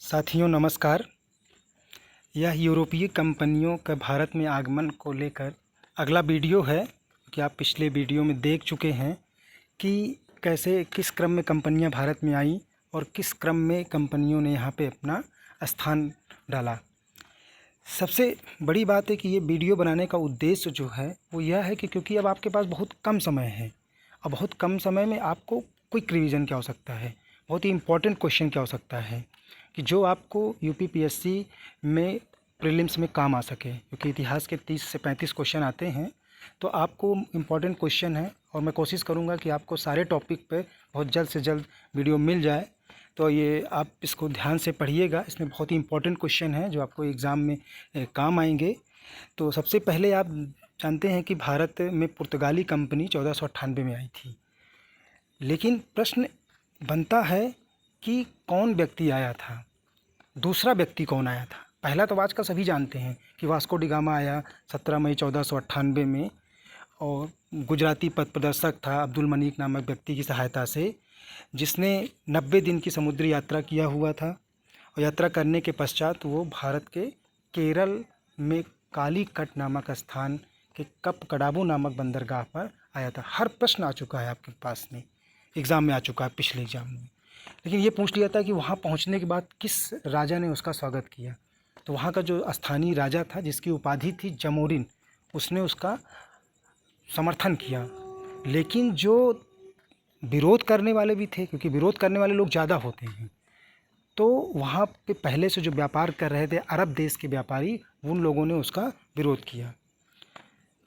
साथियों नमस्कार। यह यूरोपीय कंपनियों का भारत में आगमन को लेकर अगला वीडियो है कि आप पिछले वीडियो में देख चुके हैं कि कैसे किस क्रम में कंपनियां भारत में आई और किस क्रम में कंपनियों ने यहां पे अपना स्थान डाला। सबसे बड़ी बात है कि ये वीडियो बनाने का उद्देश्य जो है वो यह है कि क्योंकि अब आपके पास बहुत कम समय है और बहुत कम समय में आपको क्विक रिवीजन की आवश्यकता है, बहुत ही इम्पोर्टेंट क्वेश्चन की आवश्यकता है कि जो आपको यूपीपीएससी में प्रीलिम्स में काम आ सके, क्योंकि इतिहास के 30 से 35 क्वेश्चन आते हैं। तो आपको इम्पोर्टेंट क्वेश्चन है और मैं कोशिश करूंगा कि आपको सारे टॉपिक पे बहुत जल्द से जल्द वीडियो मिल जाए। तो ये आप इसको ध्यान से पढ़िएगा, इसमें बहुत ही इम्पोर्टेंट क्वेश्चन है जो आपको एग्ज़ाम में काम आएंगे। तो सबसे पहले आप जानते हैं कि भारत में पुर्तगाली कंपनी 1498 में आई थी, लेकिन प्रश्न बनता है कि कौन व्यक्ति आया था, दूसरा व्यक्ति कौन आया था। पहला तो आज का सभी जानते हैं कि वास्को डी गामा आया 17 मई 1498 में, और गुजराती पथ प्रदर्शक था अब्दुल मनीक नामक व्यक्ति की सहायता से, जिसने 90 दिन की समुद्री यात्रा किया हुआ था। और यात्रा करने के पश्चात वो भारत के केरल में कालीकट नामक स्थान के कप कडाबू नामक बंदरगाह पर आया था। हर प्रश्न आ चुका है आपके पास में, एग्ज़ाम में आ चुका है, पिछले एग्ज़ाम में। लेकिन ये पूछ लिया था कि वहाँ पहुँचने के बाद किस राजा ने उसका स्वागत किया। तो वहाँ का जो स्थानीय राजा था जिसकी उपाधि थी जमोरिन, उसने उसका समर्थन किया। लेकिन जो विरोध करने वाले भी थे, क्योंकि विरोध करने वाले लोग ज़्यादा होते हैं, तो वहाँ पे पहले से जो व्यापार कर रहे थे अरब देश के व्यापारी, उन लोगों ने उसका विरोध किया।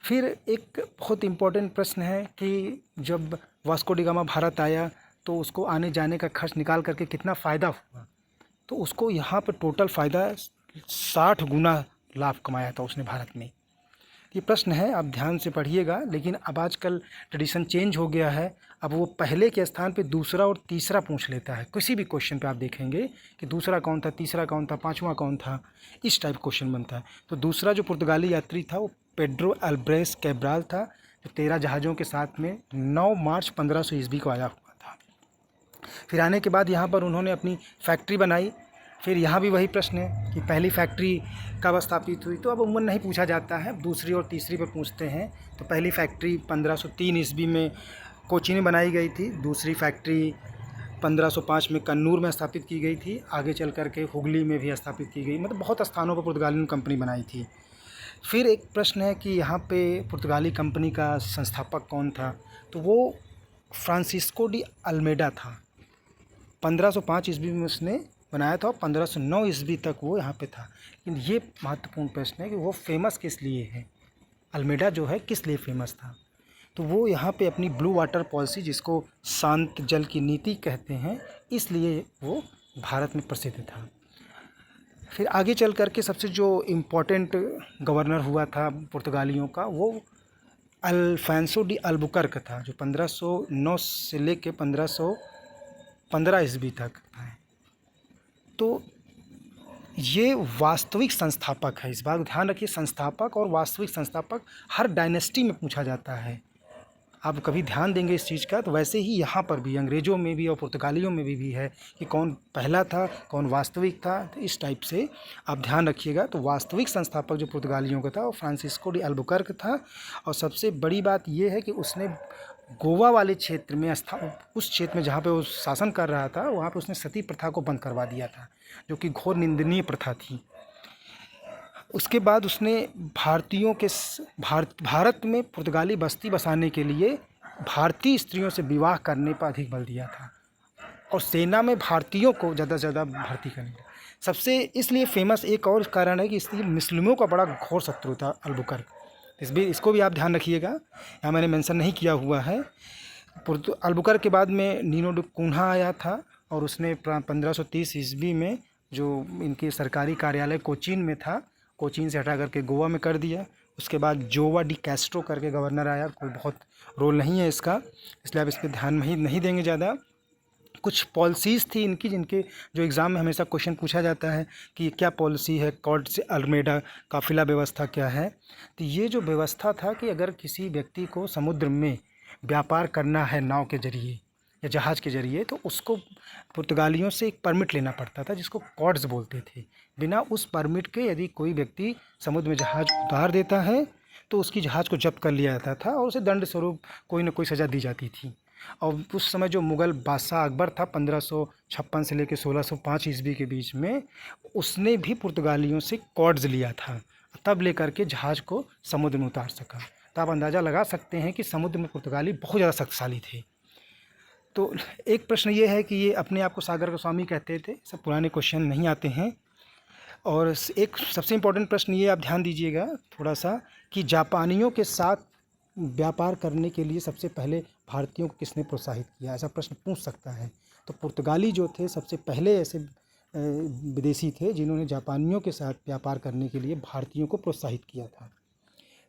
फिर एक बहुत इम्पोर्टेंट प्रश्न है कि जब वास्को डी गामा भारत आया तो उसको आने जाने का खर्च निकाल करके कितना फ़ायदा हुआ। तो उसको यहाँ पर टोटल फ़ायदा 60 गुना लाभ कमाया था उसने भारत में। ये प्रश्न है, आप ध्यान से पढ़िएगा। लेकिन अब आजकल ट्रेडिशन चेंज हो गया है, अब वो पहले के स्थान पे दूसरा और तीसरा पूछ लेता है। किसी भी क्वेश्चन पे आप देखेंगे कि दूसरा कौन था, तीसरा कौन था, पांचवा कौन था, इस टाइप क्वेश्चन बनता है। तो दूसरा जो पुर्तगाली यात्री था वो पेड्रो अल्ब्रेस कैब्राल था, जो 13 जहाज़ों के साथ में 9 मार्च 1500 ईस्वी को आया हुआ था। फिर आने के बाद यहाँ पर उन्होंने अपनी फैक्ट्री बनाई। फिर यहाँ भी वही प्रश्न है कि पहली फैक्ट्री कब स्थापित हुई। तो अब उम्र नहीं पूछा जाता है, दूसरी और तीसरी पर पूछते हैं। तो पहली फैक्ट्री 1503 ईस्वी में कोचीन में बनाई गई थी। दूसरी फैक्ट्री 1505 में कन्नूर में स्थापित की गई थी। आगे चल कर के हुगली में भी स्थापित की गई। मतलब बहुत स्थानों पर पुर्तगाली ने कंपनी बनाई थी। फिर एक प्रश्न है कि यहाँ पे पुर्तगाली कंपनी का संस्थापक कौन था। तो वो फ्रांसिस्को डी अल्मेडा था। 1505 ईस्वी में उसने बनाया था और 1509 ईस्वी तक वो यहाँ पे था। लेकिन ये महत्वपूर्ण प्रश्न है कि वो फेमस किस लिए है, अल्मेडा जो है किस लिए फेमस था। तो वो यहाँ पे अपनी ब्लू वाटर पॉलिसी, जिसको शांत जल की नीति कहते हैं, इसलिए वो भारत में प्रसिद्ध था। फिर आगे चल कर के सबसे जो इम्पोर्टेंट गवर्नर हुआ था पुर्तगालियों का, वो अल्फांसो डी अल्बुकर्क था, जो 1509 से लेके 1515 ईस्वी तक है। तो ये वास्तविक संस्थापक है। इस बात ध्यान रखिए, संस्थापक और वास्तविक संस्थापक हर डायनेस्टी में पूछा जाता है। आप कभी ध्यान देंगे इस चीज़ का, तो वैसे ही यहाँ पर भी अंग्रेज़ों में भी और पुर्तगालियों में भी है कि कौन पहला था, कौन वास्तविक था। तो इस टाइप से आप ध्यान रखिएगा। तो वास्तविक संस्थापक जो पुर्तगालियों का था वो फ्रांसिस्को डी अल्बुकर्क था। और सबसे बड़ी बात ये है कि उसने गोवा वाले क्षेत्र में उस क्षेत्र में जहाँ पे वो शासन कर रहा था, वहाँ पे उसने सती प्रथा को बंद करवा दिया था, जो कि घोर निंदनीय प्रथा थी। उसके बाद उसने भारतीयों के भारत में पुर्तगाली बस्ती बसाने के लिए भारतीय स्त्रियों से विवाह करने पर अधिक बल दिया था, और सेना में भारतीयों को ज़्यादा से ज़्यादा भर्ती करने का। सबसे इसलिए फेमस एक और कारण है कि इसलिए मुस्लिमों का बड़ा घोर शत्रु था अल्बुकर्क। इसको भी आप ध्यान रखिएगा, यहाँ मैंने मेंशन नहीं किया हुआ है। अल्बुकर्क के बाद में नीनो डी कुन्हा आया था, और उसने 1530 ईस्वी में जो इनके सरकारी कार्यालय कोचीन में था, कोचीन से हटा करके गोवा में कर दिया। उसके बाद जोवा डी कैस्ट्रो करके गवर्नर आया। कोई बहुत रोल नहीं है इसका, इसलिए आप इस पर ध्यान नहीं देंगे ज़्यादा। कुछ पॉलिसीज़ थी इनकी, जिनके जो एग्ज़ाम में हमेशा क्वेश्चन पूछा जाता है कि क्या पॉलिसी है, कॉर्ड से अल्मेडा काफिला व्यवस्था क्या है। तो ये जो व्यवस्था था कि अगर किसी व्यक्ति को समुद्र में व्यापार करना है नाव के जरिए, या जहाज़ के ज़रिए, तो उसको पुर्तगालियों से एक परमिट लेना पड़ता था जिसको कॉर्ड्स बोलते थे। बिना उस परमिट के यदि कोई व्यक्ति समुद्र में जहाज़ उतार देता है तो उसकी जहाज़ को जब्त कर लिया जाता था और उसे दंड स्वरूप कोई न कोई सज़ा दी जाती थी। और उस समय जो मुग़ल बादशाह अकबर था 1556 से लेकर 1605 ईस्वी के बीच में, उसने भी पुर्तगालियों से कॉर्ड्स लिया था, तब लेकर के जहाज़ को समुद्र में उतार सका। तो आप अंदाज़ा लगा सकते हैं कि समुद्र में पुर्तगाली बहुत ज़्यादा शक्तिशाली थे। तो एक प्रश्न ये है कि ये अपने आप को सागर का स्वामी कहते थे, सब पुराने क्वेश्चन नहीं आते हैं। और एक सबसे इम्पोर्टेंट प्रश्न ये आप ध्यान दीजिएगा थोड़ा सा, कि जापानियों के साथ व्यापार करने के लिए सबसे पहले भारतीयों को किसने प्रोत्साहित किया, ऐसा प्रश्न पूछ सकता है। तो पुर्तगाली जो थे सबसे पहले ऐसे विदेशी थे जिन्होंने जापानियों के साथ व्यापार करने के लिए भारतीयों को प्रोत्साहित किया था।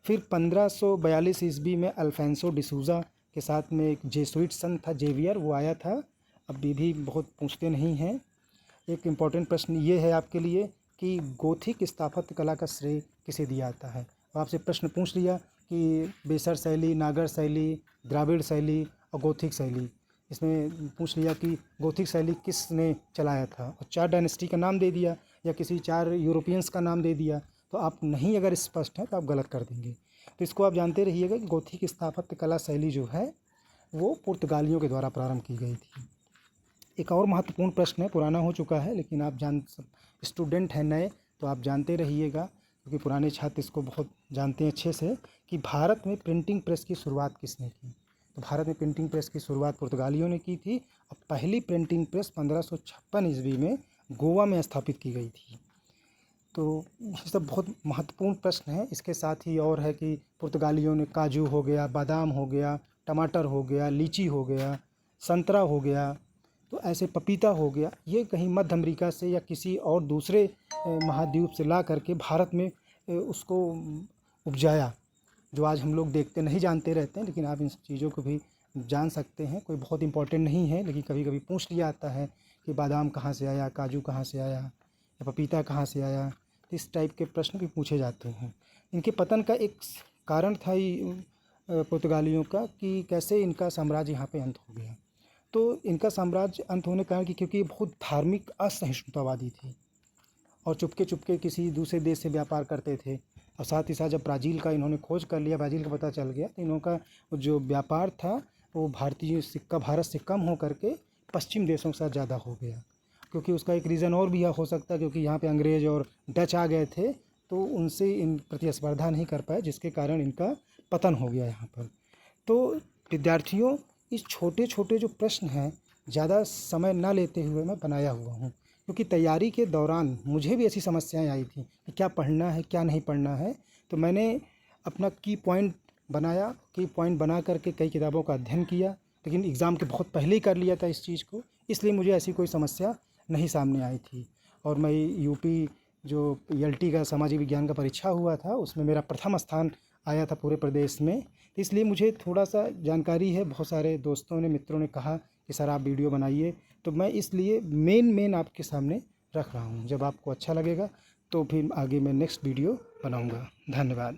फिर 1542 ईस्वी में अल्फांसो डिसूज़ा के साथ में एक जेसुइट संत था जेवियर, वो आया था। अभी भी बहुत पूछते नहीं हैं। एक इम्पॉर्टेंट प्रश्न ये है आपके लिए कि गोथिक स्थापत्य कला का श्रेय किसे दिया जाता है। आपसे प्रश्न पूछ लिया कि बेसर शैली, नागर शैली, द्राविड़ शैली और गोथिक शैली, इसमें पूछ लिया कि गोथिक शैली किसने चलाया था और 4 डायनेस्टी का नाम दे दिया या किसी 4 यूरोपियंस का नाम दे दिया, तो आप नहीं अगर स्पष्ट हैं तो आप गलत कर देंगे। तो इसको आप जानते रहिएगा कि गोथिक स्थापत्य कला शैली जो है वो पुर्तगालियों के द्वारा प्रारंभ की गई थी। एक और महत्वपूर्ण प्रश्न है, पुराना हो चुका है लेकिन आप स्टूडेंट हैं नए तो आप जानते रहिएगा, क्योंकि पुराने छात्र इसको बहुत जानते हैं अच्छे से, कि भारत में प्रिंटिंग प्रेस की शुरुआत किसने की। तो भारत में प्रिंटिंग प्रेस की शुरुआत पुर्तगालियों ने की थी और पहली प्रिंटिंग प्रेस 1556 ईस्वी में गोवा में स्थापित की गई थी। तो ये सब बहुत महत्वपूर्ण प्रश्न है। इसके साथ ही और है कि पुर्तगालियों ने काजू हो गया, बादाम हो गया, टमाटर हो गया, लीची हो गया, संतरा हो गया, तो ऐसे पपीता हो गया, ये कहीं मध्य अमेरिका से या किसी और दूसरे महाद्वीप से ला करके भारत में उसको उपजाया, जो आज हम लोग देखते नहीं जानते रहते हैं, लेकिन आप इन चीज़ों को भी जान सकते हैं। कोई बहुत इंपॉर्टेंट नहीं है, लेकिन कभी कभी पूछ लिया जाता है कि बादाम कहाँ से आया, काजू कहाँ से आया या पपीता कहाँ से आया, तो इस टाइप के प्रश्न भी पूछे जाते हैं। इनके पतन का एक कारण था पुर्तगालियों का कि कैसे इनका साम्राज्य यहाँ पे अंत हो गया। तो इनका साम्राज्य अंत होने का कारण कि क्योंकि बहुत धार्मिक असहिष्णुतावादी थी और चुपके चुपके किसी दूसरे देश से व्यापार करते थे। और साथ ही साथ जब ब्राज़ील का इन्होंने खोज कर लिया, ब्राज़ील का पता चल गया, तो इन्हों का जो व्यापार था वो भारत से कम हो करके पश्चिम देशों के साथ ज़्यादा हो गया। क्योंकि उसका एक रीज़न और भी हो सकता है, क्योंकि यहाँ पे अंग्रेज़ और डच आ गए थे तो उनसे इन प्रतिस्पर्धा नहीं कर पाए, जिसके कारण इनका पतन हो गया यहाँ पर। तो विद्यार्थियों, इस छोटे छोटे जो प्रश्न हैं ज़्यादा समय ना लेते हुए मैं बनाया हुआ हूँ, क्योंकि तैयारी के दौरान मुझे भी ऐसी समस्याएं आई थी कि क्या पढ़ना है क्या नहीं पढ़ना है। तो मैंने अपना की पॉइंट बनाया, की पॉइंट बना करके कई किताबों का अध्ययन किया, लेकिन एग्ज़ाम के बहुत पहले ही कर लिया था इस चीज़ को, इसलिए मुझे ऐसी कोई समस्या नहीं सामने आई थी। और मैं यूपी जो ELT का सामाजिक विज्ञान का परीक्षा हुआ था उसमें मेरा प्रथम स्थान आया था पूरे प्रदेश में। इसलिए मुझे थोड़ा सा जानकारी है। बहुत सारे दोस्तों ने, मित्रों ने कहा कि सर आप वीडियो बनाइए, तो मैं इसलिए मेन आपके सामने रख रहा हूँ। जब आपको अच्छा लगेगा तो फिर आगे मैं नेक्स्ट वीडियो बनाऊँगा। धन्यवाद।